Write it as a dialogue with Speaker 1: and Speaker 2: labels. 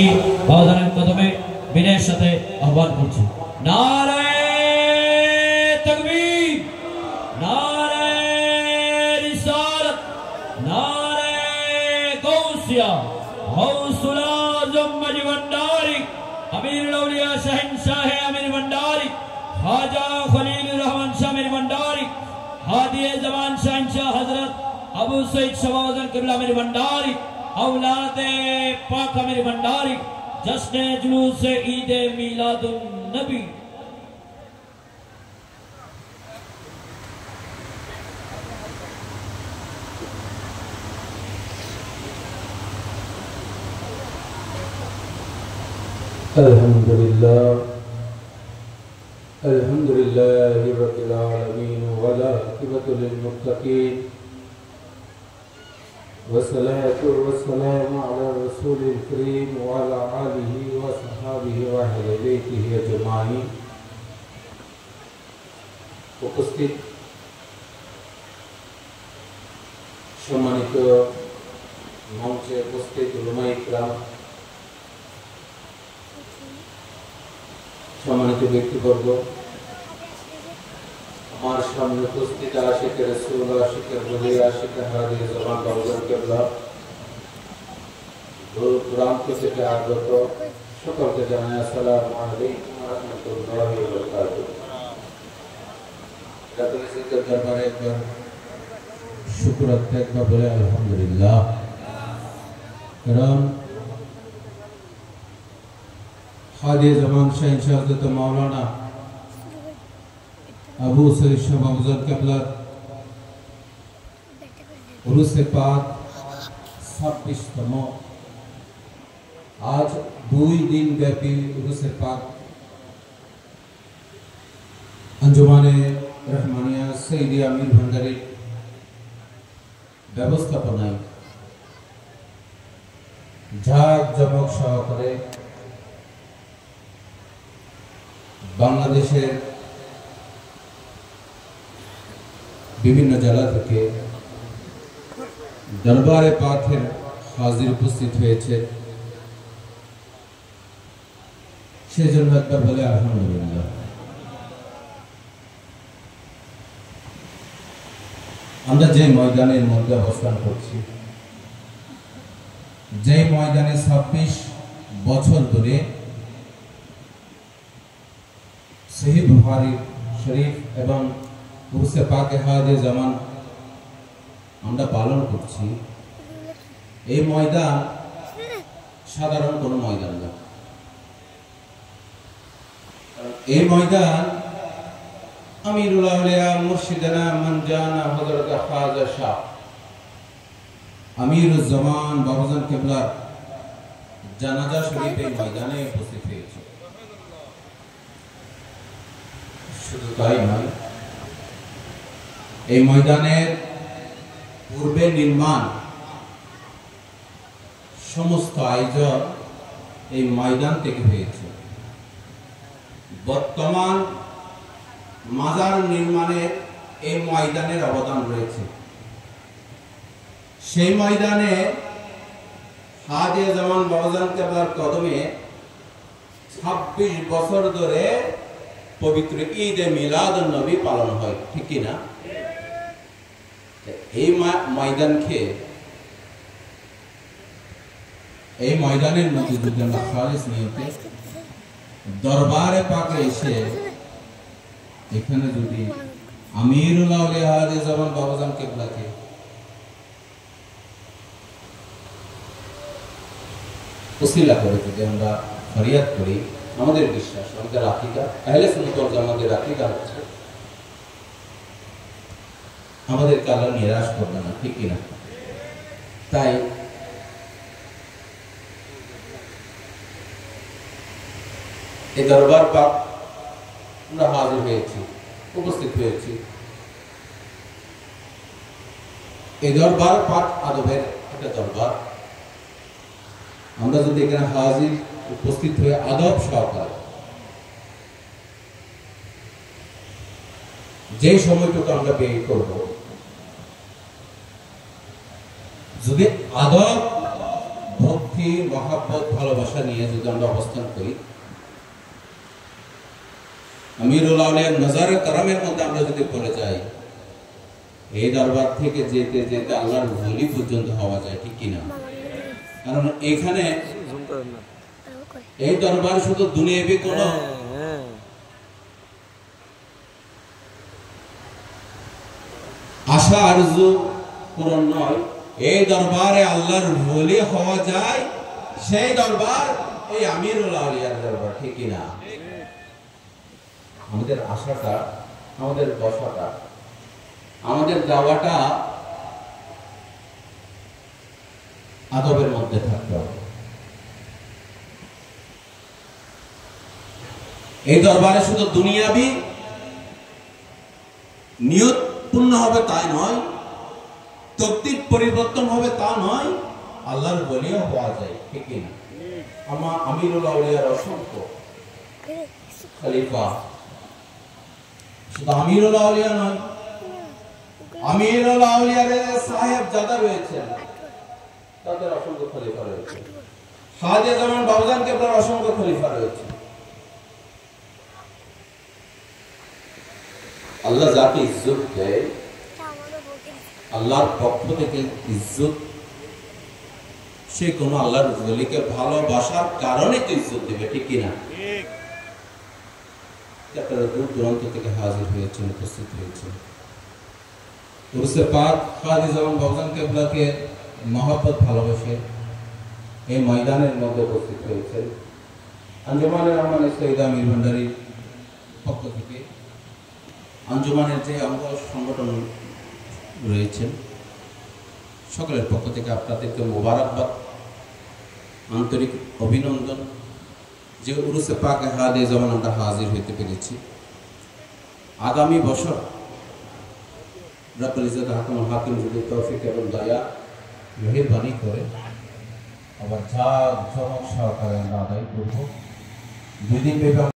Speaker 1: করছি বাবাজানের কদমে বিনয়ের সাথে আহ্বান করছি নারে তাকবীর নারে রিসালাত নারে গৌসিয়া গৌসুল আজম মজি ভंडारी अमीरुल औलिया शहंशाह अमीर भंडारी ख्वाजा खलीलुर रहमान शाह अमीर भंडारी हादी जमान शहंशाह हजरत अबू सईद शवाजन किबला अमीर भंडारी औलादे पाक अमीर भंडारी जश्न जुलूस ईद मिलादुन नबी
Speaker 2: अल्हम्दुलिल्लाह रब्बिल आलमीन वला आक़िबतु लिल मुत्तक़ीन वस्सलातु वस्सलामु अला रसूलिल करीम व अला आलिहि व सहाबिहि व अहले बैतिहि अजमाइन। उपस्थित सम्मानित मंचे उपस्थित उलमाए किराम सम्मानित व्यक्तिवर्ग हमारे सामने उपस्थित आशिक रसूल आशिक वली आशिक हादी ज़बान बाबूजान किबला दूर दराज से आगत সকলকে জানাই আসসালামু আলাইকুম ওয়া রাহমাতুল্লাহি ওয়া বারাকাতুহু। রাব্বুল ইজ্জতের দরবারে একবার শুকর একবার বলে আলহামদুলিল্লাহ। কারণ हादी ज़मान शहंशाह हज़रत मौलाना अबू सईद शाह बाबूजान किबला उर्से पाक 26तम आज 2 दिन व्यापी उर्से पाक अंजुमाने रहमानिया सईदी अमीर भंडारी व्यवस्थापनाय झाक जमक सहकारे बांग्लादेशेर विभिन्न जिला থেকে दरबारे पाकेर हाजिर उपस्थित হয়েছে সেজন্য একবার বলে আলহামদুলিল্লাহ। আমরা যে ময়দানের মধ্যে অবস্থান করছি, যে ময়দানে 26 বছর ধরে सही बुखारी शरीफ एवं उर्से पाके हादे जमान আমরা পালন করছি। এই ময়দান সাধারণ কোনো ময়দান না। এই ময়দান আমিরুল আউলিয়া মুর্শিদানা মনজানা হযরত খাজা শাহ আমিরুল জামান বাবুজান কিবলা জানাজা শরীফ এই ময়দানে উপস্থিত হয়েছে। শুধু তাই নয়, এই ময়দানের পূর্বে নির্মাণ সমস্ত আয়োজন এই ময়দান থেকে হয়েছে। বর্তমান মাজার নির্মাণে এই ময়দানের অবদান রয়েছে। সেই ময়দানে হাদি জামান বাবুজান কিবলার কদমে 26 বছর ধরে पवित्र ईद मिलादुन नबी पालन হয়, ঠিক কি না? এই ময়দানকে এই ময়দানের মধ্যে যদি আমরা খালিস নিয়তে দরবারে পাকে এসে এখানে যদি আমিরুল আউলিয়া হাদি জামান বাবুজান কিবলাকে উসিলা করে যদি আমরা ফরিয়াদ করি, আমাদের বিশ্বাস, আমাদের আকীদা আহলে সুন্নাত ওয়াল জামাতের আকীদা হচ্ছে আমাদেরকে আল্লাহ নিরাশ করবে না, ঠিক কি না? তাই এই দরবার পাক আমরা হাজির হয়েছি, উপস্থিত হয়েছি। এই দরবার পাক আদবের একটা দরবার। আমরা যদি এখানে হাজির উপস্থিত হয়ে আদব সহকারে যে সময়টুকু আমরা ব্যয় করব, যদি আদব ভক্তি ভক্তি মহাব্বত ভালোবাসা নিয়ে যদি আমরা অবস্থান করি, আমিরুল আউলিয়ার নজরে করমের মধ্যে আমরা যদি পড়ে যাই, এই দরবার থেকে যেতে যেতে আল্লাহর ওলি পর্যন্ত হওয়া যায়, ঠিক কিনা? কারণ এখানে এই দরবার শুধু দুনিয়াবি কোনো আশা আরজু পূরণ নয়। এই দরবারে আল্লাহর ওলি হওয়া যায়, সেই দরবার এই আমিরুল আউলিয়ার দরবার, ঠিক কিনা? আমাদের আশাটা, আমাদের বসাটা, আমাদের যাওয়াটা আদবের মধ্যে থাকতে হবে। এই দরবারে শুধু দুনিয়াবি নিয়ত পূর্ণ হবে তাই নয়, তকদির পরিবর্তন হবে তা নয়, আল্লাহর ওলিও হওয়া যায়, ঠিক কিনা? আমিরুল আউলিয়ার অসংখ্য খলিফা, শুধু আমিরুল আউলিয়া নয়, আমিরুল আউলিয়ার সাহেব যারা রয়েছেন তাদের অসংখ্য খলিফা রয়েছে। শাহজাহান জামান বাবুজান কেবলার অসংখ্য খলিফা রয়েছে। আল্লাহ যাকে ইজ্জত দেয়, আল্লাহর পক্ষ থেকে ইজ্জত, সে কোনো আল্লাহর ওলিকে ভালোবাসার কারণে তো ইজ্জত দেবে, ঠিক কিনা? আপনারা দূর দূরান্ত থেকে হাজির হয়েছেন, উপস্থিত হয়েছেন। উরসে পাক শাহজাহান জামান বাবুজান কেবলাকে মহব্বত ভালোবাসে এই ময়দানের মধ্যে উপস্থিত হয়েছেন। আঞ্জুমানের রহমান সৈয়দ আমির ভান্ডারীর পক্ষ থেকে, আঞ্জুমানের যে অঙ্গ সংগঠন রয়েছেন, সকলের পক্ষ থেকে আপনাদেরকে মোবারকবাদ, আন্তরিক অভিনন্দন যে উরুসে পাকে হাদে যেমন আমরা হাজির হইতে পেরেছি। আগামী বছর রব্বুল ইজ্জত হাকিমুল হাকিম যদি তৌফিক এবং দয়া মেহেরবানি করে আবার ঝাঁক ঝমক সহকারে আমরা আদায় করব। দুদিন ব্যাপী